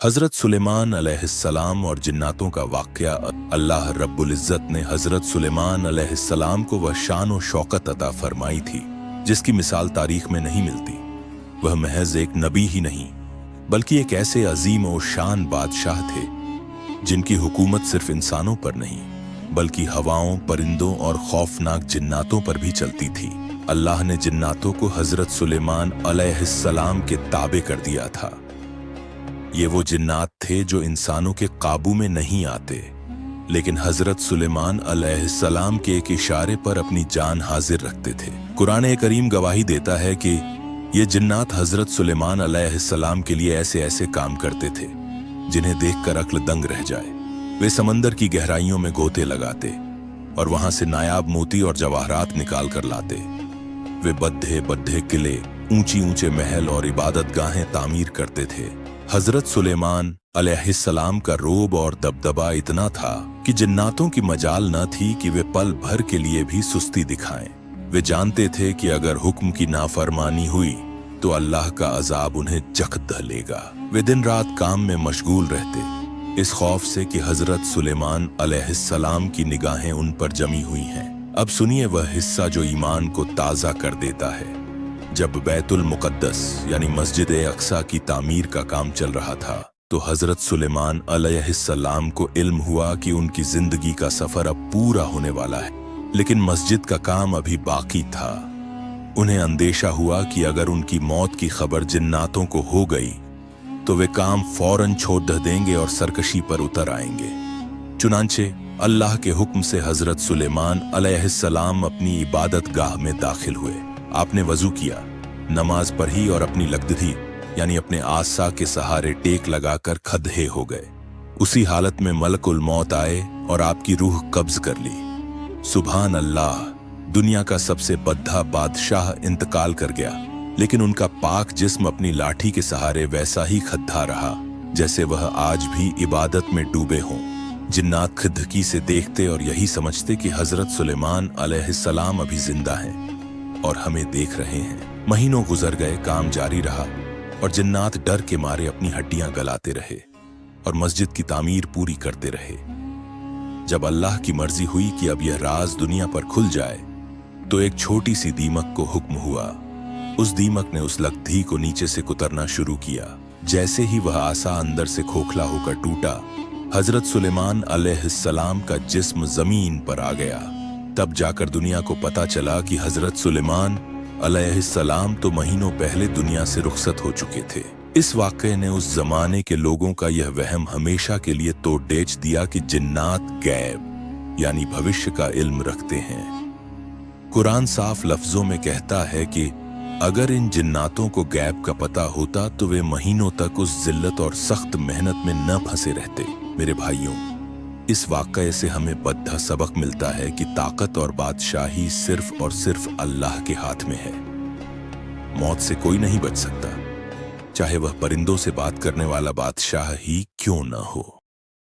हज़रत सुलेमान अलैहिस्सलाम और जिन्नातों का वाक़या। अल्लाह रब्बुल इज़्ज़त ने हज़रत सुलेमान अलैहिस्सलाम को वह शान और शौकत अता फरमाई थी जिसकी मिसाल तारीख में नहीं मिलती। वह महज एक नबी ही नहीं बल्कि एक ऐसे अजीम और शान बादशाह थे जिनकी हुकूमत सिर्फ इंसानों पर नहीं बल्कि हवाओं, परिंदों और खौफनाक जिन्नातों पर भी चलती थी। अल्लाह ने जिन्नातों को हज़रत सुलेमान अलैहिस्सलाम के ताबे कर दिया था। ये वो जिन्नात थे जो इंसानों के काबू में नहीं आते, लेकिन हजरत सुलेमान अलैहिस्सलाम के एक इशारे पर अपनी जान हाजिर रखते थे। कुरान करीम गवाही देता है कि ये जिन्नात हजरत सुलेमान अलैहिस्सलाम के लिए ऐसे ऐसे काम करते थे जिन्हें देखकर अक्ल दंग रह जाए। वे समंदर की गहराइयों में गोते लगाते और वहां से नायाब मोती और जवाहरात निकाल कर लाते। वे बड्ढे बड्ढे किले, ऊंची ऊंचे महल और इबादत गाहें तामीर करते थे। हजरत सुलेमान अलैहिस्सलाम का रोब और दबदबा इतना था कि जिन्नातों की मजाल न थी कि वे पल भर के लिए भी सुस्ती दिखाएं। वे जानते थे कि अगर हुक्म की नाफरमानी हुई तो अल्लाह का अजाब उन्हें जख्त धलेगा। वे दिन रात काम में मशगूल रहते, इस खौफ से कि हजरत सुलेमान अलैहिस्सलाम की निगाहें उन पर जमी हुई हैं। अब सुनिए वह हिस्सा जो ईमान को ताज़ा कर देता है। जब बैतुल मुक़द्दस यानी मस्जिद अक्सा की तामीर का काम चल रहा था तो हजरत सुलेमान अलैहिस्सलाम को इल्म हुआ कि उनकी जिंदगी का सफर अब पूरा होने वाला है, लेकिन मस्जिद का काम अभी बाकी था। उन्हें अंदेशा हुआ कि अगर उनकी मौत की खबर जिन्नातों को हो गई तो वे काम फौरन छोड़ देंगे और सरकशी पर उतर आएंगे। चुनांचे अल्लाह के हुक्म से हजरत सुलेमान अलैहिस्सलाम अपनी इबादत गाह में दाखिल हुए। आपने वजू किया, नमाज पढ़ी और अपनी लकदधी यानी अपने आसा के सहारे टेक लगाकर खदे हो गए। उसी हालत में मलकुल मौत आए और आपकी रूह कब्ज कर ली। सुभान अल्लाह, दुनिया का सबसे बद्धा बादशाह इंतकाल कर गया, लेकिन उनका पाक जिस्म अपनी लाठी के सहारे वैसा ही खद्दा रहा जैसे वह आज भी इबादत में डूबे हों। जिन्नात खिदकी से देखते और यही समझते कि हजरत सुलेमान अलैहिस्सलाम अभी जिंदा हैं और हमें देख रहे हैं। महीनों गुजर गए, काम जारी रहा और जिन्नात डर के मारे अपनी हड्डियां गलाते रहे और मस्जिद की तामीर पूरी करते रहे। जब अल्लाह की मर्जी हुई कि अब यह राज दुनिया पर खुल जाए तो एक छोटी सी दीमक को हुक्म हुआ। उस दीमक ने उस लकड़ी को नीचे से कुतरना शुरू किया। जैसे ही वह आसा अंदर से खोखला होकर टूटा, हजरत सुलेमान अलैहिस्सलाम का जिस्म जमीन पर आ गया। तब जाकर दुनिया को पता चला कि हजरत सुलेमान अलैहिस्सलाम तो महीनों पहले दुनिया से रुखसत हो चुके थे। इस वाक़े ने उस जमाने के लोगों का यह वहम हमेशा के लिए तोड़ देच दिया कि जिन्नात गैब यानी भविष्य का इल्म रखते हैं। कुरान साफ लफ्जों में कहता है कि अगर इन जिन्नातों को गैब का पता होता तो वे महीनों तक उस जिल्लत और सख्त मेहनत में न फंसे रहते। मेरे भाइयों, इस वाक़े से हमें बद्धा सबक मिलता है कि ताकत और बादशाही सिर्फ और सिर्फ अल्लाह के हाथ में है। मौत से कोई नहीं बच सकता, चाहे वह परिंदों से बात करने वाला बादशाह ही क्यों न हो।